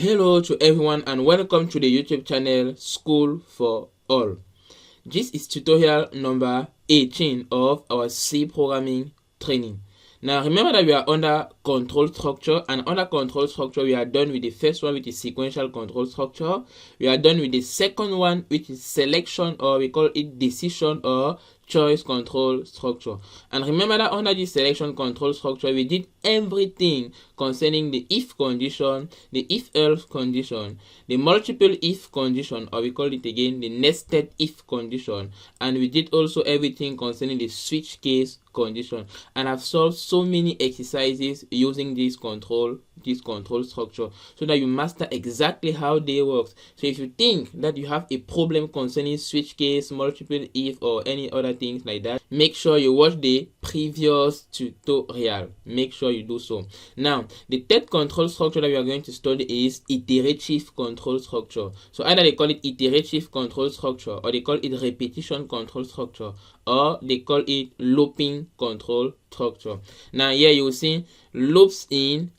Hello to everyone and welcome to the YouTube channel School for All. This is tutorial number 18 of our C programming training. Now remember that we are under control structure, and under control structure we are done with the first one, which is sequential control structure. We are done with the second one, which is selection, or we call it decision or choice control structure. And remember that under this selection control structure we did everything concerning the if condition, the if else condition, the multiple if condition, or we call it again the nested if condition, and we did also everything concerning the switch case condition. And I've solved so many exercises using this control structure so that you master exactly how they work. So if you think that you have a problem concerning switch case, multiple if, or any other things like that, make sure you watch the previous tutorial. Make sure you do so. Now the third control structure that we are going to study is iterative control structure. So either they call it iterative control structure, or they call it repetition control structure, or they call it looping control structure. Now here you will see loops in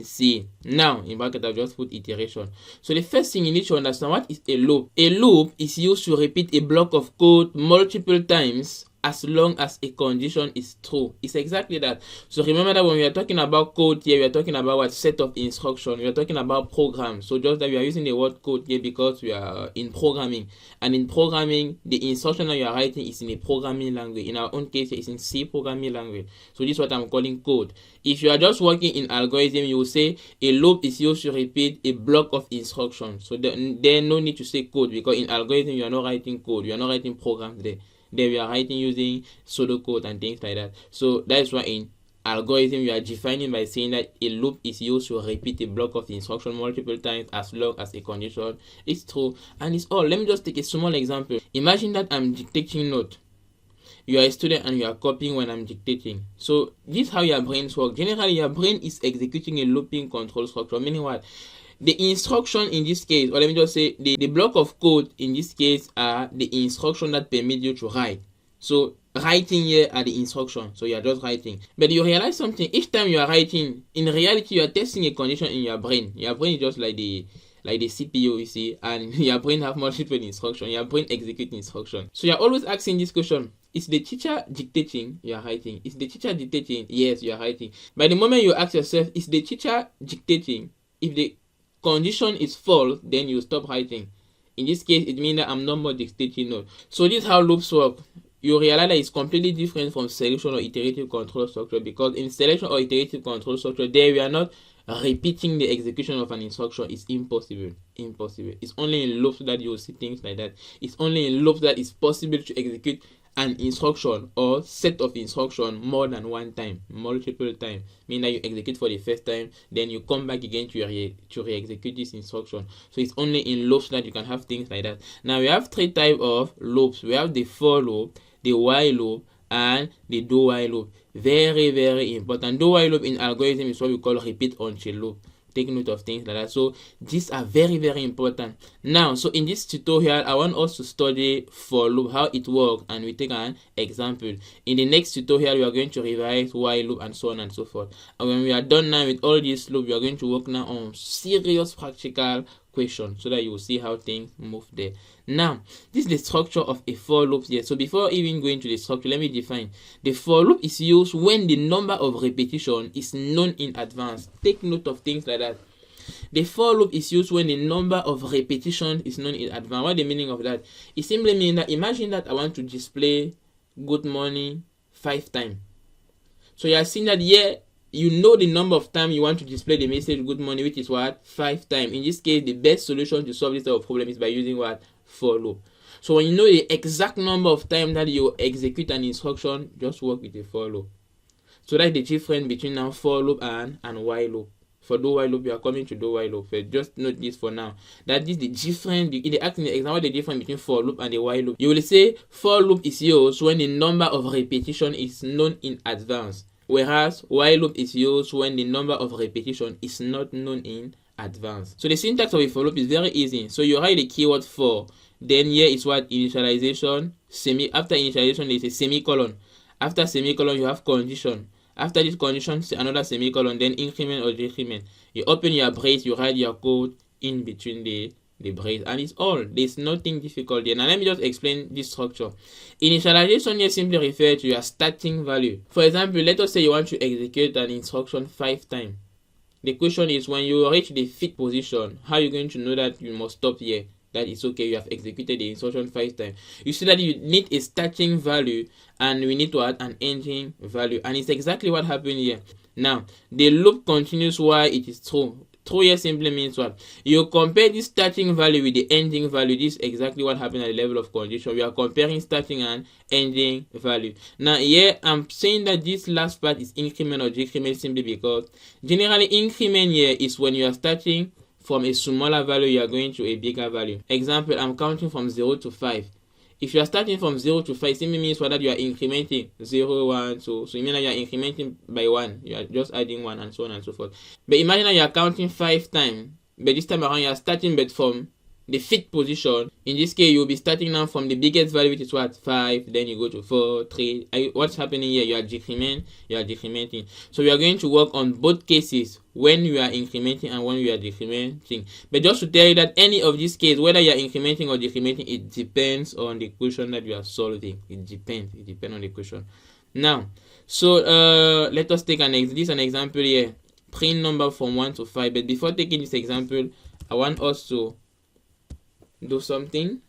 C. Now in bracket I've just put iteration. So the first thing you need to understand, what is a loop? A loop is used to repeat a block of code multiple times as long as a condition is true. It's exactly that. So remember that when we are talking about code here, we are talking about what set of instruction. We are talking about program. So just that we are using the word code here because we are in programming. And in programming, the instruction that you are writing is in a programming language. In our own case, it's in C programming language. So this is what I'm calling code. If you are just working in algorithm, you will say a loop is used to repeat a block of instructions. So there no need to say code, because in algorithm you are not writing code. You are not writing programs there. There we are writing using pseudocode and things like that. So that's why in algorithm we are defining by saying that a loop is used to repeat a block of instruction multiple times as long as a condition is true. And it's all. Let me just take a small example. Imagine that I'm dictating note. You are a student and you are copying when I'm dictating. So this is how your brains work. Generally your brain is executing a looping control structure, meaning what? The instruction in this case, or let me just say the block of code in this case are the instruction that permit you to write. So writing here are the instructions. So you are just writing. But you realize something, each time you are writing, in reality you are testing a condition in your brain. Your brain is just like the CPU, you see, and your brain have multiple instructions. Your brain execute instruction. So you're always asking this question: is the teacher dictating? You are writing. Is the teacher dictating? Yes, you are writing. By the moment you ask yourself, is the teacher dictating? If the condition is false, then you stop writing. In this case, it means that I'm not more dictating note. So this is how loops work. You realize that it's completely different from selection or iterative control structure, because in selection or iterative control structure, there we are not repeating the execution of an instruction. Is impossible. It's only in loops that you will see things like that. It's only in loops that it's possible to execute an instruction or set of instruction more than one time, multiple times. Meaning that you execute for the first time, then you come back again to re-execute this instruction. So it's only in loops that you can have things like that. Now we have three types of loops. We have the for loop, the while loop, and the do while loop. Very, very important. Do while loop in algorithm is what we call repeat until loop. Take note of things like that. So these are very, very important. Now, so in this tutorial, I want us to study for loop, how it works, and we take an example. In the next tutorial, we are going to revise while loop and so on and so forth. And when we are done now with all these loops, we are going to work now on serious practical question, so that you will see how things move there. Now, this is the structure of a for loop here. So before even going to the structure, let me define. The for loop is used when the number of repetition is known in advance. Take note of things like that. The for loop is used when the number of repetitions is known in advance. What the meaning of that? It simply means that imagine that I want to display good morning 5 times. So you are seeing that here you know the number of times you want to display the message good morning, which is what? 5 times. In this case, the best solution to solve this type of problem is by using what? For loop. So when you know the exact number of times that you execute an instruction, just work with a for loop. So that's the difference between now for loop and while loop. For do while loop, you are coming to do while loop. So just note this for now. That is the difference. In the example, the difference between for loop and the while loop. You will say for loop is used when the number of repetition is known in advance, whereas while loop is used when the number of repetition is not known in advance. So the syntax of a for loop is very easy. So you write the keyword for, then here is what? Initialization, after initialization there is a semicolon. After semicolon you have condition, After this condition, another semicolon, then increment or decrement. You open your brace, you write your code in between the brace, and it's all. There's nothing difficult there. Now let me just explain this structure. Initialization here simply refers to your starting value. For example, let us say you want to execute an instruction 5 times. The question is, when you reach the 5th position, how are you going to know that you must stop here? That it's okay, you have executed the instruction 5 times. You see that you need a starting value and we need to add an ending value, and it's exactly what happened here. Now the loop continues while it is true. True here simply means what? You compare this starting value with the ending value. This is exactly what happened at the level of condition. We are comparing starting and ending value. Now here I'm saying that this last part is increment or decrement simply because generally increment here is when you are starting from a smaller value, you are going to a bigger value. Example, I'm counting from 0 to 5. If you are starting from 0 to 5, simply means that you are incrementing 0, 1, 2. So you mean that you are incrementing by 1. You are just adding 1 and so on and so forth. But imagine that you are counting 5 times. But this time around you are starting but from the 5th position. In this case, you will be starting now from the biggest value, which is what? 5. Then you go to 4, 3. What's happening here? You are decrementing. So we are going to work on both cases, when you are incrementing and when you are decrementing. But just to tell you that any of these cases, whether you are incrementing or decrementing, it depends on the equation that you are solving. It depends on the equation. Now, so let us take an example here. Print number from 1 to 5. But before taking this example, I want us to do something.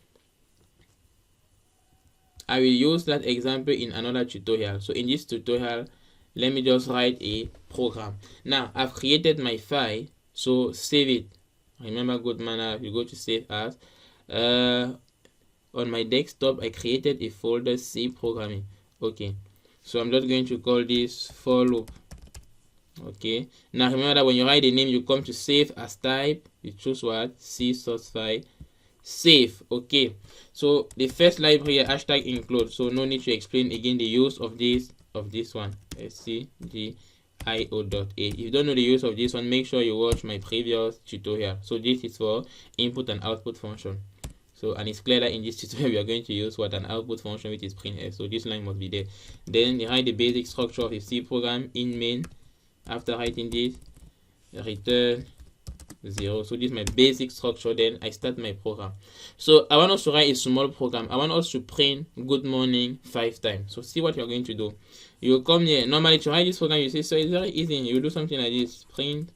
I will use that example in another tutorial. So in this tutorial, let me just write a program. Now I've created my file, so save it. Remember, good manner, you go to save as. On my desktop, I created a folder C programming. Okay, so I'm just going to call this for loop. Okay, now remember that when you write the name, you come to save as type, you choose what? C source file, save. Okay, so the first library hashtag include, so no need to explain again the use of this one, scgio.a. If you don't know the use of this one, make sure you watch my previous tutorial. So this is for input and output function. So, and it's clear that in this tutorial we are going to use what? An output function, which is printf. So this line must be there. Then you write the basic structure of a C program in main. After writing this, return 0. So this is my basic structure. Then I start my program. So I want us to write a small program. I want us to print good morning 5 times. So see what you're going to do. You come here. Normally to write this program, you say, so it's very easy. You do something like this. Print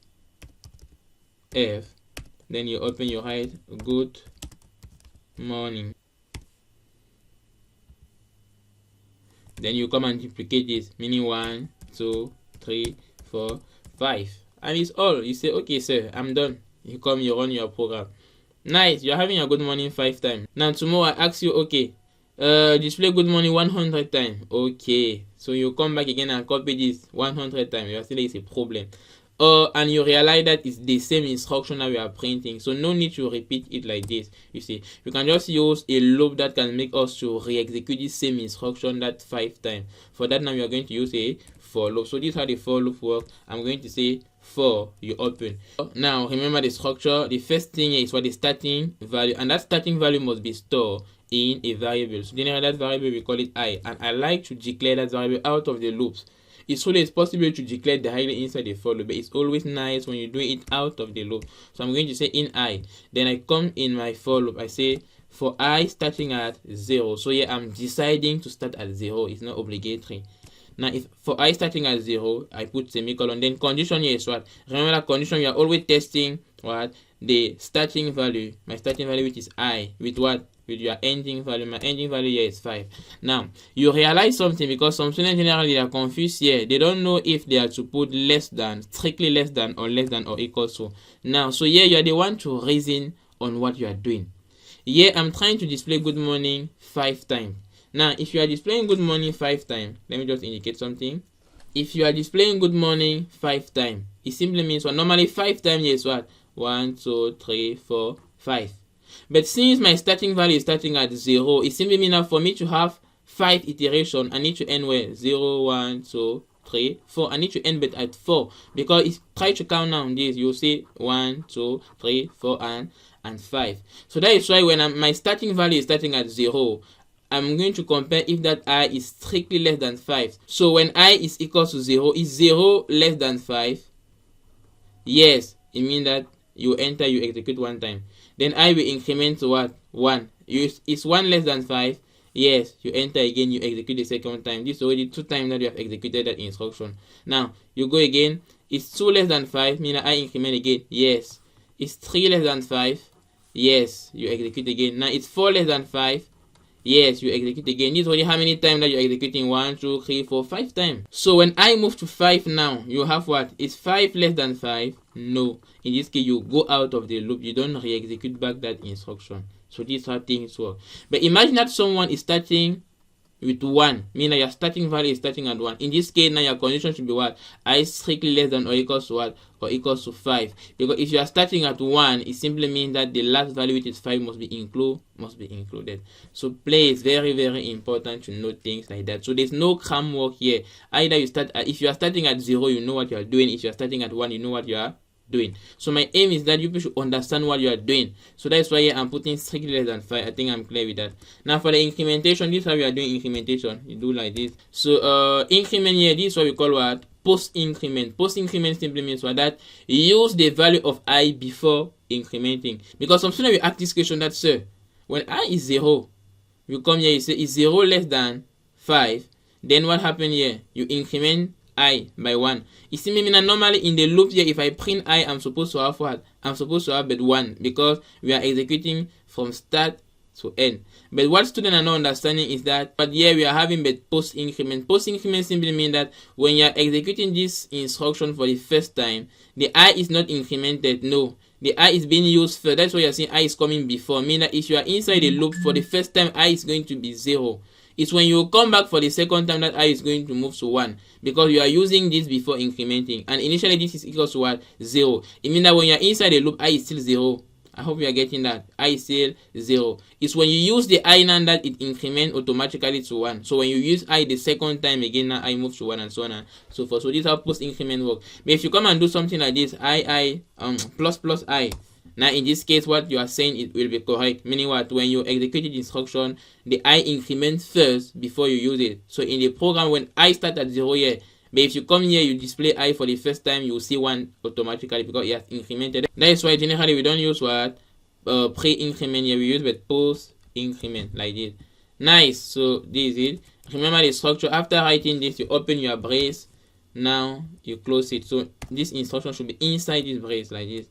f. Then you open, you write good morning. Then you come and duplicate this, meaning 1, 2, 3, 4, 5. And it's all. You say, okay sir, I'm done. You come, you run your program. Nice, you're having a good morning 5 times. Now tomorrow I ask you, okay, display good morning 100 times. Okay, so you come back again and copy this 100 times. You still is a problem. And you realize that it's the same instruction that we are printing, so no need to repeat it like this. You see, you can just use a loop that can make us to re-execute the same instruction that 5 times. For that, now we are going to use a for loop. So this is how the for loop works. I'm going to say for, you open. Now remember the structure. The first thing is for the starting value, and that starting value must be stored in a variable. So generally that variable we call it I, and I like to declare that variable out of the loops. It's always possible to declare directly inside the for loop, but it's always nice when you do it out of the loop. So I'm going to say in I. Then I come in my for loop. I say for I starting at 0. So here I'm deciding to start at 0. It's not obligatory. Now if for I starting at 0, I put semicolon. Then condition here is what? Remember that condition, you are always testing what? The starting value. My starting value, which is I, with what? With your ending value. My ending value here is 5. Now you realize something, because some students generally are confused here. They don't know if they are to put less than, strictly less than or equals to. Now so here you are the one to reason on what you are doing. Here I'm trying to display good morning 5 times. Now if you are displaying good morning 5 times, let me just indicate something. If you are displaying good morning 5 times, it simply means what? Normally 5 times is what? 1, 2, 3, 4, 5. But since my starting value is starting at 0, it simply means that for me to have 5 iterations, I need to end where? 0, 1, 2, 3, 4. I need to end but at 4, because if try to count down this, you'll see 1, 2, 3, 4, and 5. So that is why when my starting value is starting at 0, I'm going to compare if that I is strictly less than 5. So when I is equal to 0, is 0 less than 5? Yes, it means that you enter, you execute one time. Then I will increment to what? 1. Is 1 less than 5? Yes, you enter again, you execute the second time. This is already 2 times that you have executed that instruction. Now, you go again. Is 2 less than 5? Meaning I increment again. Yes. Is 3 less than 5? Yes, you execute again. Now, it's 4 less than 5? Yes, you execute again. This is only how many times that you're executing? 1, 2, 3, 4, 5 times. So when I move to 5 now, you have what? Is 5 less than 5? No. In this case, you go out of the loop. You don't re-execute back that instruction. So this is how things work. But imagine that someone is starting with 1, meaning your starting value is starting at 1. In this case, now your condition should be what? I strictly less than or equals to what? Or equals to 5. Because if you are starting at 1, it simply means that the last value, which is 5, must be included. So play is very, very important to know things like that. So there's no cram work here. Either you start if you are starting at 0, you know what you are doing. If you are starting at 1, you know what you are doing. So my aim is that you people should understand what you are doing. So that's why I'm putting strictly less than 5. I think I'm clear with that. Now for the incrementation, this is how we are doing incrementation. You do like this. So increment here, this is what we call what? Post increment. Post increment simply means what? That use the value of I before incrementing. Because some students will ask this question that, sir, when I is 0, you come here, you say is 0 less than 5, then what happened here? You increment I by 1. It simply means that normally in the loop here, if I print I, I'm supposed to have what? I'm supposed to have but 1, because we are executing from start to end. But what students are not understanding is that, but here we are having but post increment. Post increment simply means that when you are executing this instruction for the first time, the I is not incremented. No, the I is being used first. That's why you are seeing I is coming before. Meaning that if you are inside the loop for the first time, I is going to be 0. It's when you come back for the second time that I is going to move to 1, because you are using this before incrementing. And initially this is equal to what? 0. It means that when you are inside the loop, I is still 0. I hope you are getting that. I is still 0. It's when you use the I now that it increments automatically to 1. So when you use I the second time again, now I move to 1 and so on and so forth. So this is how post increment work. But if you come and do something like this, plus I. Now in this case, what you are saying, it will be correct. Meaning what? When you execute the instruction, the I increments first before you use it. So in the program, when I start at 0 here, but if you come here, you display I for the first time, you will see 1 automatically because it has incremented. That is why generally we don't use what? Pre-increment here, we use but post-increment like this. Nice. So this is it. Remember the structure. After writing this, you open your brace. Now you close it. So this instruction should be inside this brace like this.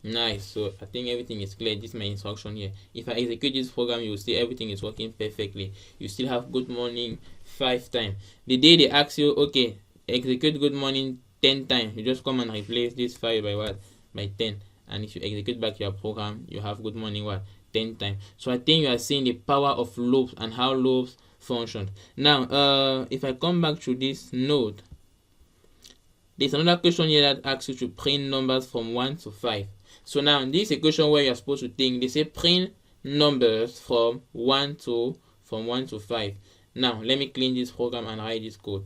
Nice. So I think everything is clear. This is my instruction here. If I execute this program, you will see everything is working perfectly. You still have good morning 5 times. The day they ask you, okay, execute good morning 10 times, you just come and replace this 5 by what? By 10. And if you execute back your program, you have good morning what? 10 times. So I think you are seeing the power of loops and how loops function. Now, if I come back to this node, there's another question here that asks you to print numbers from 1 to 5. So now this is a question where you're supposed to think. They say print numbers from 1 to 5. Now let me clean this program and write this code.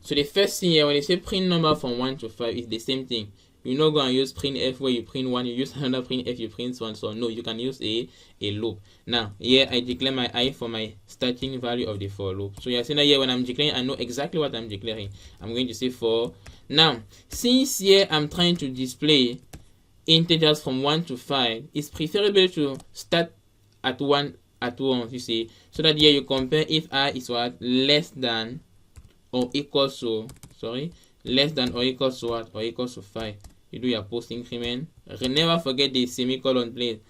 So the first thing here, when they say print number from 1 to 5, is the same thing. You're not going to use printf where you print 1, you use another printf, you print 1. So no, you can use a loop. Now here I declare my I for my starting value of the for loop. So you're saying that here when I'm declaring, I know exactly what I'm declaring. I'm going to say for. Now since here I'm trying to display integers from 1 to 5, it's preferable to start at 1 at once, you see, so that here you compare if I is what? Less than or equals to, less than or equals to what? Or equals to 5. You do your post increment. Never forget the semicolon place.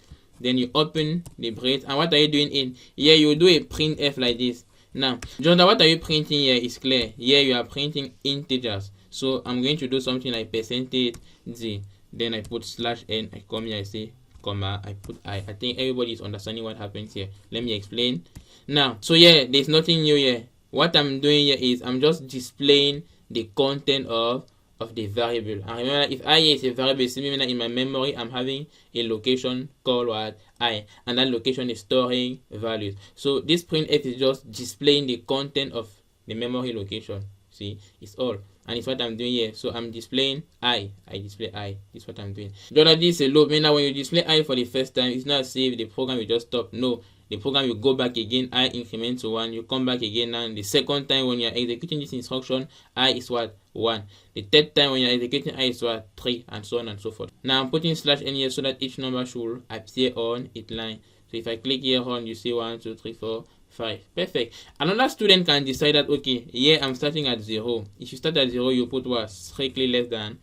Then you open the brace. And what are you doing in here? You do a printf like this. Now, Jonathan, what are you printing here is clear. Here you are printing integers. So I'm going to do something like %d. Then I put /n. I come here, I say comma, I put I. I think everybody is understanding what happens here. Let me explain. Now, so yeah, there's nothing new here. What I'm doing here is I'm just displaying the content of the variable. And remember, if I is a variable, it means in my memory I'm having a location called what? I, and that location is storing values. So this printf is just displaying the content of the memory location. See, it's all. and it's what I'm doing here. So I'm displaying I display I. This is what I'm doing. Don't know this is a loop. Now when you display I for the first time, it's not as if the program will just stop. No, the program will go back again. I increment to 1. You come back again, and the second time when you're executing this instruction, I is what? 1. The third time when you're executing I is what? 3, and so on and so forth. Now I'm putting slash n here so that each number should appear on its line. So if I click here on, you see 1, 2, 3, 4, 5. Perfect. Another student can decide that, okay, here I'm starting at 0. If you start at 0, you put what? Strictly less than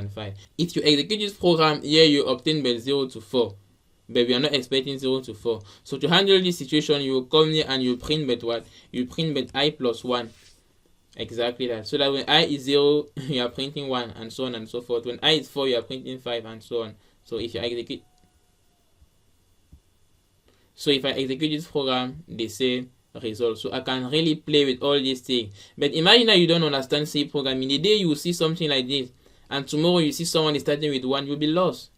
5. If you execute this program, here you obtain by 0 to 4. But we are not expecting 0 to 4. So to handle this situation, you come here and you print but what? You print but I plus 1. Exactly that. So that when I is 0, you are printing 1, and so on and so forth. When I is 4, you are printing 5, and so on. So if I execute this program, the same result. So I can really play with all these things. But imagine that you don't understand C programming. The day you will see something like this, and tomorrow you see someone is starting with 1, you'll be lost.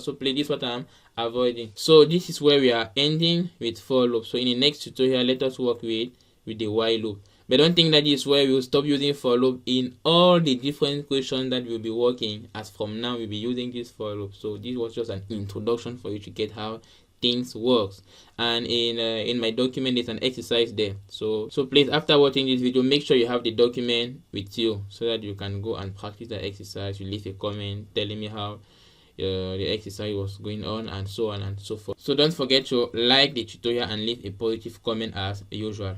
So play this what I'm avoiding. So this is where we are ending with for loop. So in the next tutorial, let us work with the while loop. But don't think that this is where we will stop using for loop in all the different questions that we'll be working. As from now, we'll be using this for loop. So this was just an introduction for you to get how things works. And in my document there's an exercise there. So please, after watching this video, make sure you have the document with you so that you can go and practice the exercise. You leave a comment telling me how the exercise was going on, and so on and so forth. So don't forget to like the tutorial and leave a positive comment as usual.